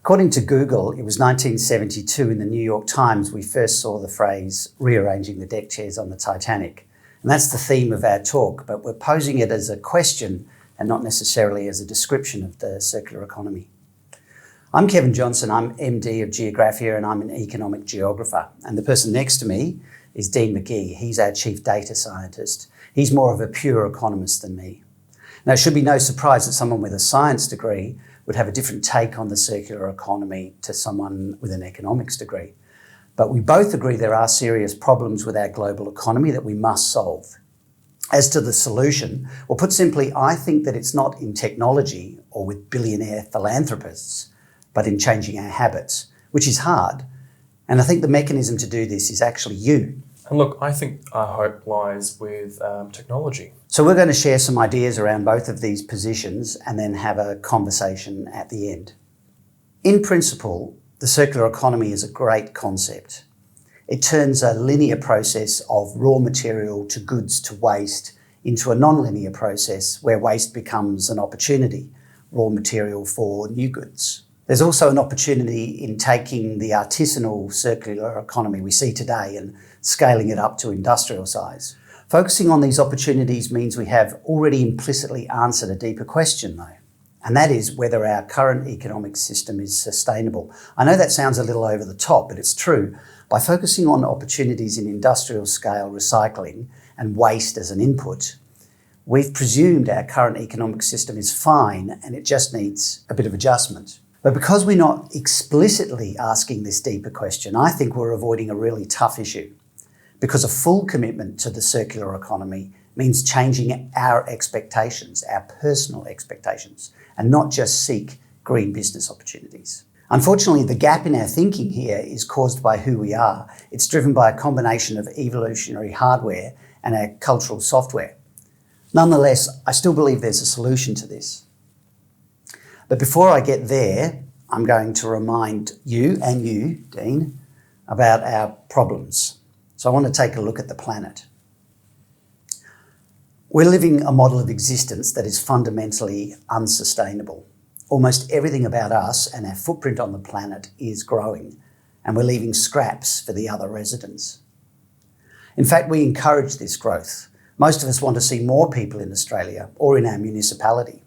According to Google, it was 1972 in the New York Times we first saw the phrase rearranging the deck chairs on the Titanic. And that's the theme of our talk, but we're posing it as a question and not necessarily as a description of the circular economy. I'm Kevin Johnson, I'm MD of Geographia and I'm an economic geographer. And the person next to me is Dean Magee. He's our chief data scientist. He's more of a pure economist than me. Now, it should be no surprise that someone with a science degree would have a different take on the circular economy to someone with an economics degree. But we both agree there are serious problems with our global economy that we must solve. As to the solution, well, put simply, I think that it's not in technology or with billionaire philanthropists, but in changing our habits, which is hard. And I think the mechanism to do this is actually you. And look, I think our hope lies with technology. So we're going to share some ideas around both of these positions and then have a conversation at the end. In principle, the circular economy is a great concept. It turns a linear process of raw material to goods to waste into a non-linear process where waste becomes an opportunity, raw material for new goods. There's also an opportunity in taking the artisanal circular economy we see today and scaling it up to industrial size. Focusing on these opportunities means we have already implicitly answered a deeper question though, and that is whether our current economic system is sustainable. I know that sounds a little over the top, but it's true. By focusing on opportunities in industrial scale recycling and waste as an input, we've presumed our current economic system is fine and it just needs a bit of adjustment. But because we're not explicitly asking this deeper question, I think we're avoiding a really tough issue. Because a full commitment to the circular economy means changing our expectations, our personal expectations, and not just seek green business opportunities. Unfortunately, the gap in our thinking here is caused by who we are. It's driven by a combination of evolutionary hardware and our cultural software. Nonetheless, I still believe there's a solution to this. But before I get there, I'm going to remind you, and you, Dean, about our problems. So I want to take a look at the planet. We're living a model of existence that is fundamentally unsustainable. Almost everything about us and our footprint on the planet is growing, and we're leaving scraps for the other residents. In fact, we encourage this growth. Most of us want to see more people in Australia or in our municipality.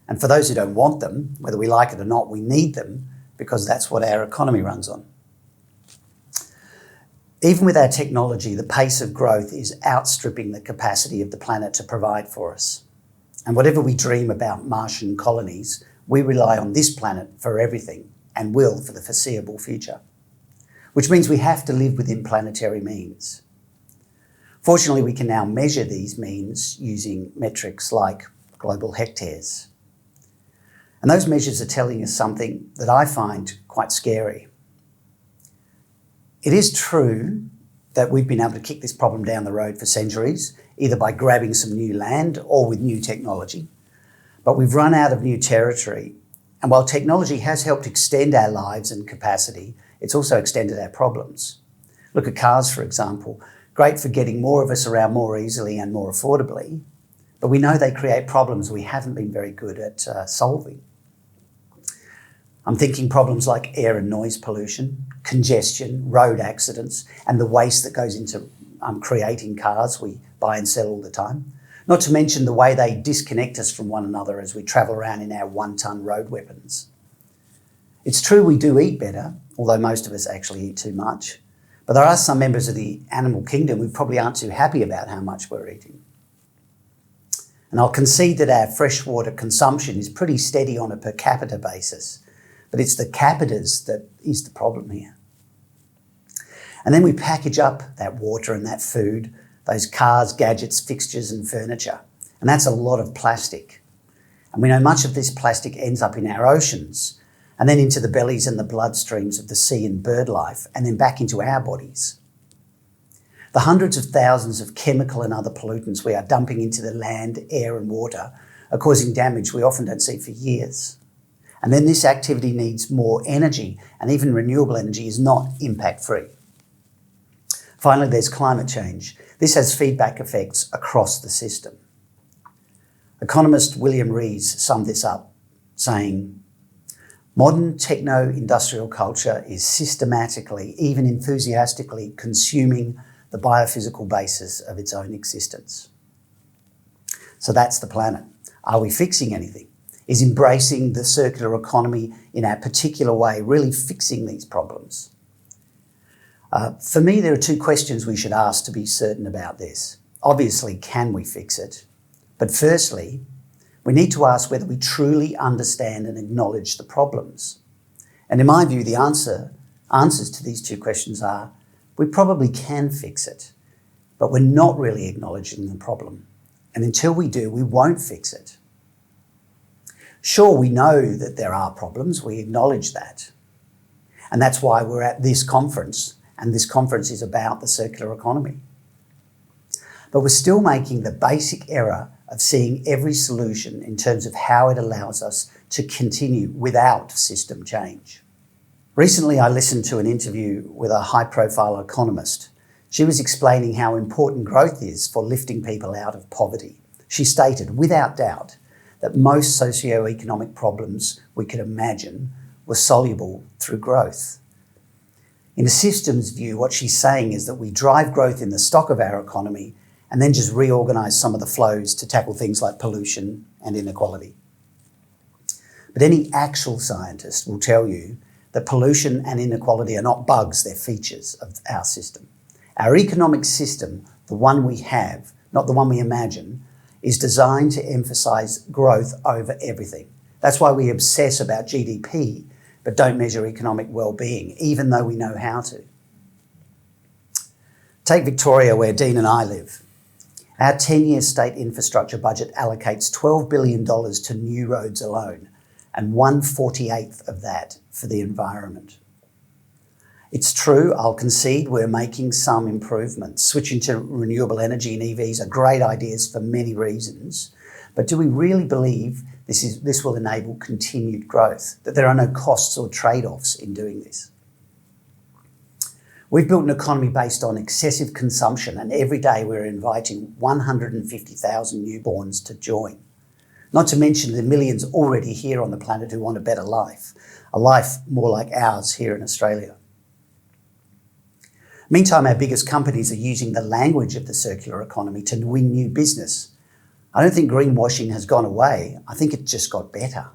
And for those who don't want them, whether we like it or not, we need them because that's what our economy runs on. Even with our technology, the pace of growth is outstripping the capacity of the planet to provide for us. And whatever we dream about Martian colonies, we rely on this planet for everything and will for the foreseeable future, which means we have to live within planetary means. Fortunately, we can now measure these means using metrics like global hectares. And those measures are telling us something that I find quite scary. It is true that we've been able to kick this problem down the road for centuries, either by grabbing some new land or with new technology. But we've run out of new territory. And while technology has helped extend our lives and capacity, it's also extended our problems. Look at cars, for example. Great for getting more of us around more easily and more affordably, but we know they create problems we haven't been very good at solving. I'm thinking problems like air and noise pollution, congestion, road accidents, and the waste that goes into creating cars we buy and sell all the time. Not to mention the way they disconnect us from one another as we travel around in our one-ton road weapons. It's true we do eat better, although most of us actually eat too much. But there are some members of the animal kingdom who probably aren't too happy about how much we're eating. And I'll concede that our freshwater consumption is pretty steady on a per capita basis. But it's the capitas that is the problem here. And then we package up that water and that food, those cars, gadgets, fixtures and furniture. And that's a lot of plastic. And we know much of this plastic ends up in our oceans and then into the bellies and the bloodstreams of the sea and bird life and then back into our bodies. The hundreds of thousands of chemical and other pollutants we are dumping into the land, air and water are causing damage we often don't see for years. And then this activity needs more energy, and even renewable energy is not impact-free. Finally, there's climate change. This has feedback effects across the system. Economist William Rees summed this up, saying, Modern techno-industrial culture is systematically, even enthusiastically, consuming the biophysical basis of its own existence. So that's the planet. Are we fixing anything? Is embracing the circular economy in our particular way really fixing these problems? For me, there are two questions we should ask to be certain about this. Obviously, can we fix it? But firstly, we need to ask whether we truly understand and acknowledge the problems. And in my view, the answers to these two questions are, we probably can fix it, but we're not really acknowledging the problem. And until we do, we won't fix it. Sure, we know that there are problems, we acknowledge that. And that's why we're at this conference, and this conference is about the circular economy. But we're still making the basic error of seeing every solution in terms of how it allows us to continue without system change. Recently, I listened to an interview with a high-profile economist. She was explaining how important growth is for lifting people out of poverty. She stated, without doubt, that most socio-economic problems we could imagine were soluble through growth. In a systems view, what she's saying is that we drive growth in the stock of our economy and then just reorganise some of the flows to tackle things like pollution and inequality. But any actual scientist will tell you that pollution and inequality are not bugs, they're features of our system. Our economic system, the one we have, not the one we imagine, is designed to emphasise growth over everything. That's why we obsess about GDP, but don't measure economic well-being, even though we know how to. Take Victoria, where Dean and I live. Our 10-year state infrastructure budget allocates $12 billion to new roads alone, and 1/48th of that for the environment. It's true, I'll concede, we're making some improvements. Switching to renewable energy and EVs are great ideas for many reasons, but do we really believe this will enable continued growth, that there are no costs or trade-offs in doing this? We've built an economy based on excessive consumption, and every day we're inviting 150,000 newborns to join. Not to mention the millions already here on the planet who want a better life, a life more like ours here in Australia. Meantime, our biggest companies are using the language of the circular economy to win new business. I don't think greenwashing has gone away. I think it just got better.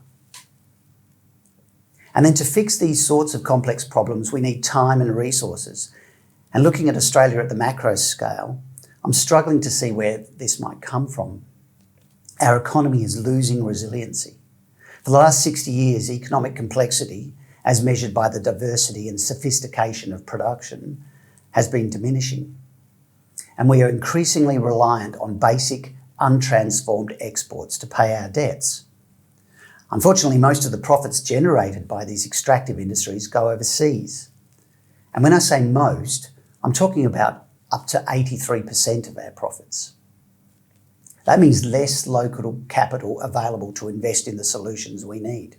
And then to fix these sorts of complex problems, we need time and resources. And looking at Australia at the macro scale, I'm struggling to see where this might come from. Our economy is losing resiliency. For the last 60 years, economic complexity, as measured by the diversity and sophistication of production, has been diminishing. And we are increasingly reliant on basic, untransformed exports to pay our debts. Unfortunately, most of the profits generated by these extractive industries go overseas. And when I say most, I'm talking about up to 83% of our profits. That means less local capital available to invest in the solutions we need.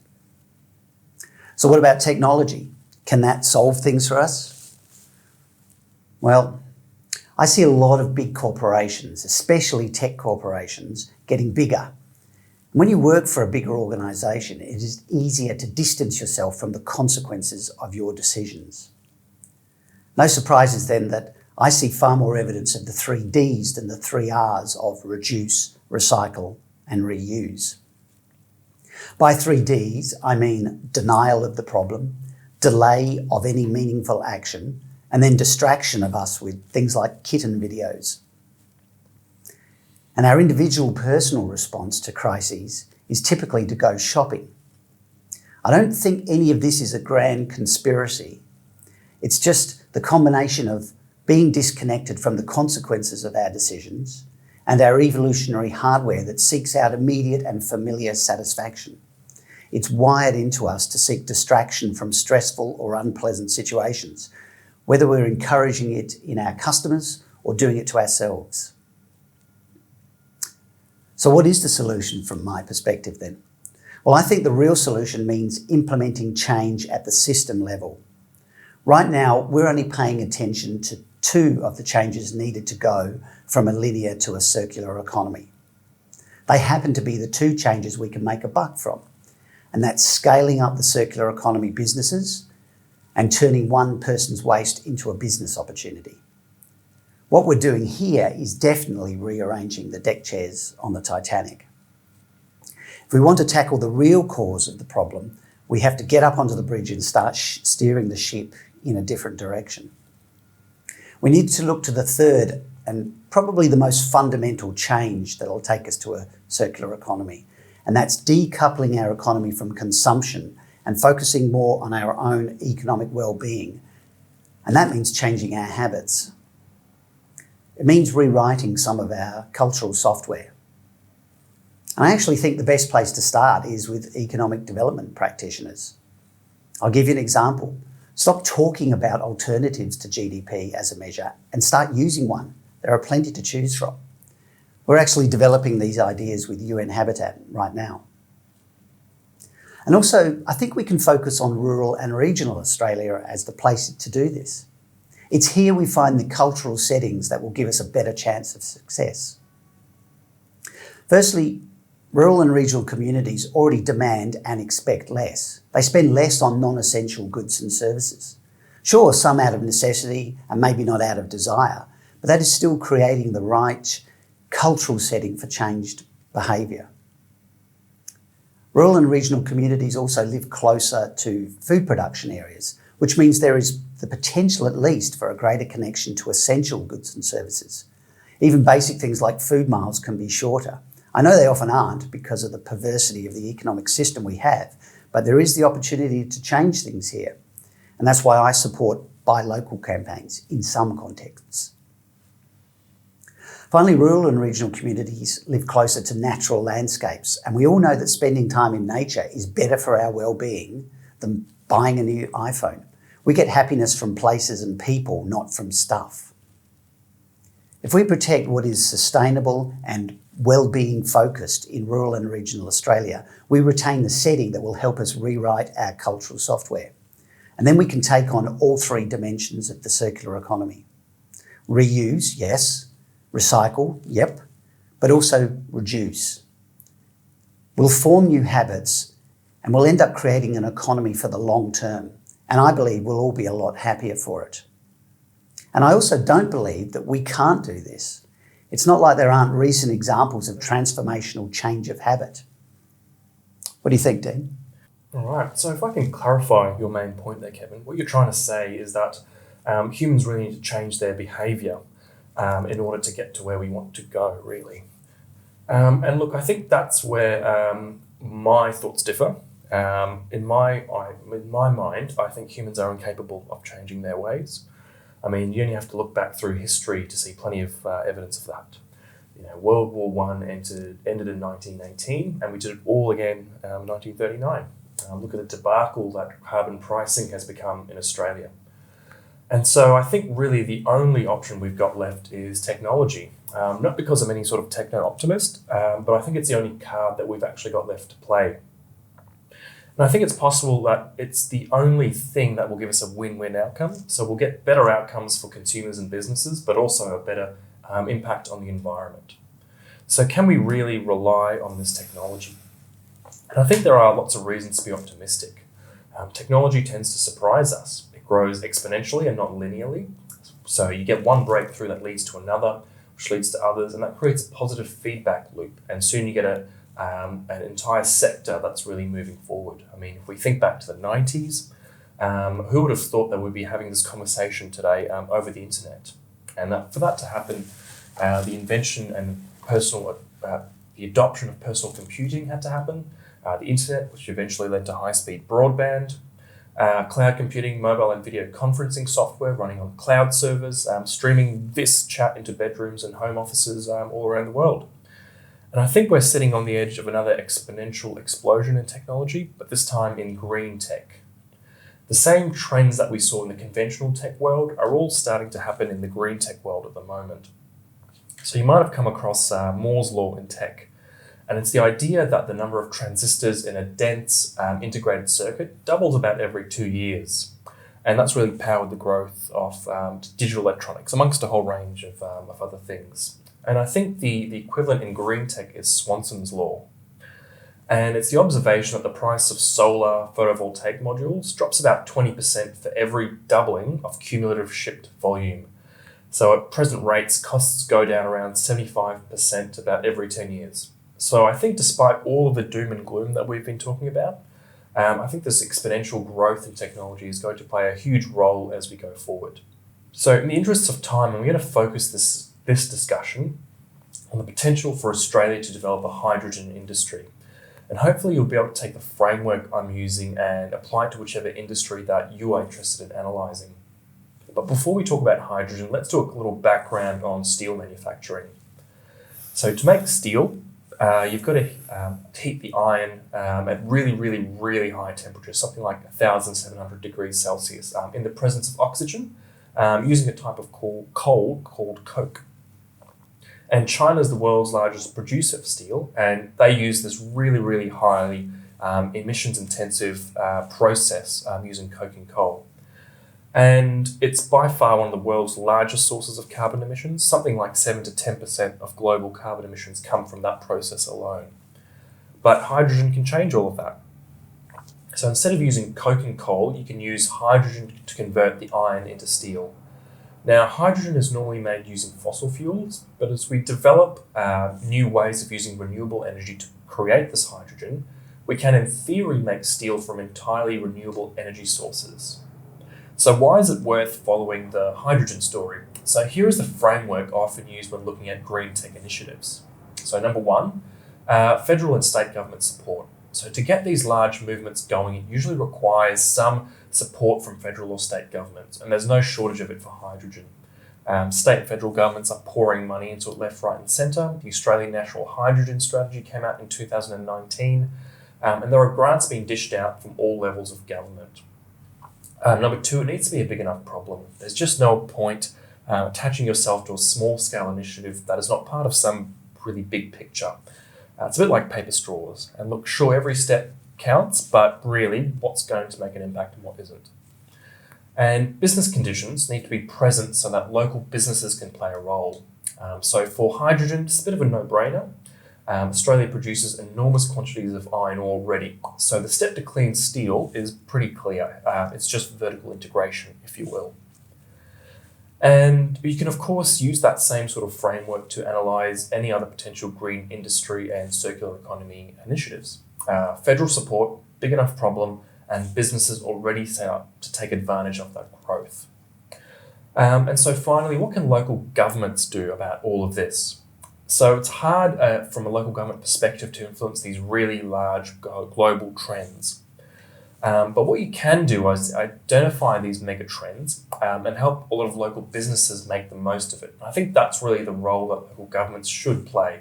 So what about technology? Can that solve things for us? Well, I see a lot of big corporations, especially tech corporations, getting bigger. When you work for a bigger organisation, it is easier to distance yourself from the consequences of your decisions. No surprises then that I see far more evidence of the 3 Ds than the 3 Rs of reduce, recycle and reuse. By 3 Ds, I mean denial of the problem, delay of any meaningful action, and then distraction of us with things like kitten videos. And our individual personal response to crises is typically to go shopping. I don't think any of this is a grand conspiracy. It's just the combination of being disconnected from the consequences of our decisions and our evolutionary hardware that seeks out immediate and familiar satisfaction. It's wired into us to seek distraction from stressful or unpleasant situations, whether we're encouraging it in our customers or doing it to ourselves. So what is the solution from my perspective then? Well, I think the real solution means implementing change at the system level. Right now, we're only paying attention to 2 of the changes needed to go from a linear to a circular economy. They happen to be the 2 changes we can make a buck from. and that's scaling up the circular economy businesses and turning one person's waste into a business opportunity. What we're doing here is definitely rearranging the deck chairs on the Titanic. If we want to tackle the real cause of the problem, we have to get up onto the bridge and start steering the ship in a different direction. We need to look to the third and probably the most fundamental change that will take us to a circular economy, and that's decoupling our economy from consumption and focusing more on our own economic well-being. And that means changing our habits. It means rewriting some of our cultural software. And I actually think the best place to start is with economic development practitioners. I'll give you an example. Stop talking about alternatives to GDP as a measure and start using one. There are plenty to choose from. We're actually developing these ideas with UN Habitat right now. And also, I think we can focus on rural and regional Australia as the place to do this. It's here we find the cultural settings that will give us a better chance of success. Firstly, rural and regional communities already demand and expect less. They spend less on non-essential goods and services. Sure, some out of necessity and maybe not out of desire, but that is still creating the right cultural setting for changed behaviour. Rural and regional communities also live closer to food production areas, which means there is the potential at least for a greater connection to essential goods and services. Even basic things like food miles can be shorter. I know they often aren't because of the perversity of the economic system we have, but there is the opportunity to change things here. And that's why I support buy local campaigns in some contexts. Finally, rural and regional communities live closer to natural landscapes, and we all know that spending time in nature is better for our well-being than buying a new iPhone. We get happiness from places and people, not from stuff. If we protect what is sustainable and well-being focused in rural and regional Australia, we retain the setting that will help us rewrite our cultural software. And then we can take on all three dimensions of the circular economy. Reuse, yes. Recycle, yep. But also reduce. We'll form new habits and we'll end up creating an economy for the long term. And I believe we'll all be a lot happier for it. And I also don't believe that we can't do this. It's not like there aren't recent examples of transformational change of habit. What do you think, Dean? All right, so if I can clarify your main point there, Kevin, what you're trying to say is that humans really need to change their behaviour in order to get to where we want to go, really. And look, I think that's where my thoughts differ. In my mind, I think humans are incapable of changing their ways. I mean, you only have to look back through history to see plenty of evidence of that. You know, World War I ended in 1918, and we did it all again in 1939. Look at the debacle that carbon pricing has become in Australia. And so I think really the only option we've got left is technology. Not because I'm any sort of techno-optimist, but I think it's the only card that we've actually got left to play. And I think it's possible that it's the only thing that will give us a win-win outcome. So we'll get better outcomes for consumers and businesses, but also a better impact on the environment. So can we really rely on this technology? And I think there are lots of reasons to be optimistic. Technology tends to surprise us. It grows exponentially and not linearly. So you get one breakthrough that leads to another, which leads to others, and that creates a positive feedback loop. And soon you get an entire sector that's really moving forward. I mean, if we think back to the 90s, who would have thought that we'd be having this conversation today over the internet? And for that to happen, the invention and the adoption of personal computing had to happen. The internet, which eventually led to high-speed broadband, cloud computing, mobile and video conferencing software running on cloud servers, streaming this chat into bedrooms and home offices all around the world. And I think we're sitting on the edge of another exponential explosion in technology, but this time in green tech. The same trends that we saw in the conventional tech world are all starting to happen in the green tech world at the moment. So you might have come across Moore's law in tech. And it's the idea that the number of transistors in a dense integrated circuit doubles about every 2 years. And that's really powered the growth of digital electronics, amongst a whole range of other things. And I think the equivalent in green tech is Swanson's law. And it's the observation that the price of solar photovoltaic modules drops about 20% for every doubling of cumulative shipped volume. So at present rates, costs go down around 75% about every 10 years. So I think despite all of the doom and gloom that we've been talking about, I think this exponential growth in technology is going to play a huge role as we go forward. So in the interests of time, I'm going to focus this discussion on the potential for Australia to develop a hydrogen industry. And hopefully you'll be able to take the framework I'm using and apply it to whichever industry that you are interested in analysing. But before we talk about hydrogen, let's do a little background on steel manufacturing. So to make steel, you've got to heat the iron at really, really, really high temperatures, something like 1,700 degrees Celsius, in the presence of oxygen, using a type of coal called coke. And China is the world's largest producer of steel, and they use this really, really highly emissions-intensive process using coke and coal. And it's by far one of the world's largest sources of carbon emissions. Something like 7 to 10% of global carbon emissions come from that process alone. But hydrogen can change all of that. So instead of using coke and coal, you can use hydrogen to convert the iron into steel. Now, hydrogen is normally made using fossil fuels, but as we develop new ways of using renewable energy to create this hydrogen, we can in theory make steel from entirely renewable energy sources. So why is it worth following the hydrogen story? So here is the framework often used when looking at green tech initiatives. So number one, federal and state government support. So to get these large movements going, it usually requires some support from federal or state governments, and there's no shortage of it for hydrogen. State and federal governments are pouring money into it left, right and centre. The Australian National Hydrogen Strategy came out in 2019, and there are grants being dished out from all levels of government. Number two, it needs to be a big enough problem. There's just no point attaching yourself to a small-scale initiative that is not part of some really big picture. It's a bit like paper straws. And look, sure, every step counts, but really, what's going to make an impact and what isn't? And business conditions need to be present so that local businesses can play a role. So for hydrogen, it's a bit of a no-brainer. Australia produces enormous quantities of iron ore already. So the step to clean steel is pretty clear. It's just vertical integration, if you will. And you can, of course, use that same sort of framework to analyse any other potential green industry and circular economy initiatives. Federal support, big enough problem, and businesses already set up to take advantage of that growth. And so finally, what can local governments do about all of this? So it's hard from a local government perspective to influence these really large global trends. But what you can do is identify these mega trends and help a lot of local businesses make the most of it. I think that's really the role that local governments should play.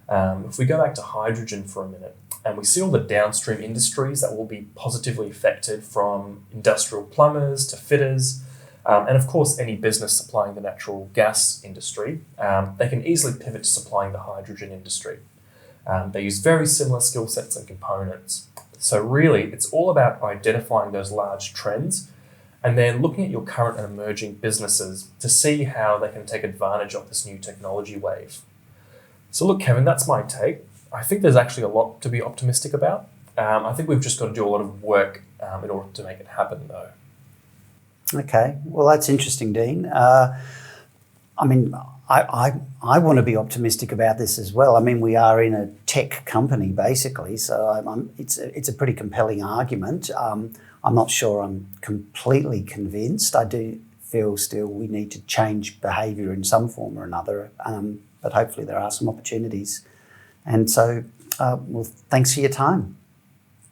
If we go back to hydrogen for a minute, and we see all the downstream industries that will be positively affected, from industrial plumbers to fitters, and of course any business supplying the natural gas industry, they can easily pivot to supplying the hydrogen industry. They use very similar skill sets and components. So really, it's all about identifying those large trends and then looking at your current and emerging businesses to see how they can take advantage of this new technology wave. So look, Kevin, that's my take. I think there's actually a lot to be optimistic about. I think we've just got to do a lot of work in order to make it happen, though. Okay, well, that's interesting, Dean. I want to be optimistic about this as well. I mean, we are in a tech company, basically, so it's a pretty compelling argument. I'm not sure I'm completely convinced. I do feel still we need to change behaviour in some form or another, but hopefully there are some opportunities. And so, well, thanks for your time.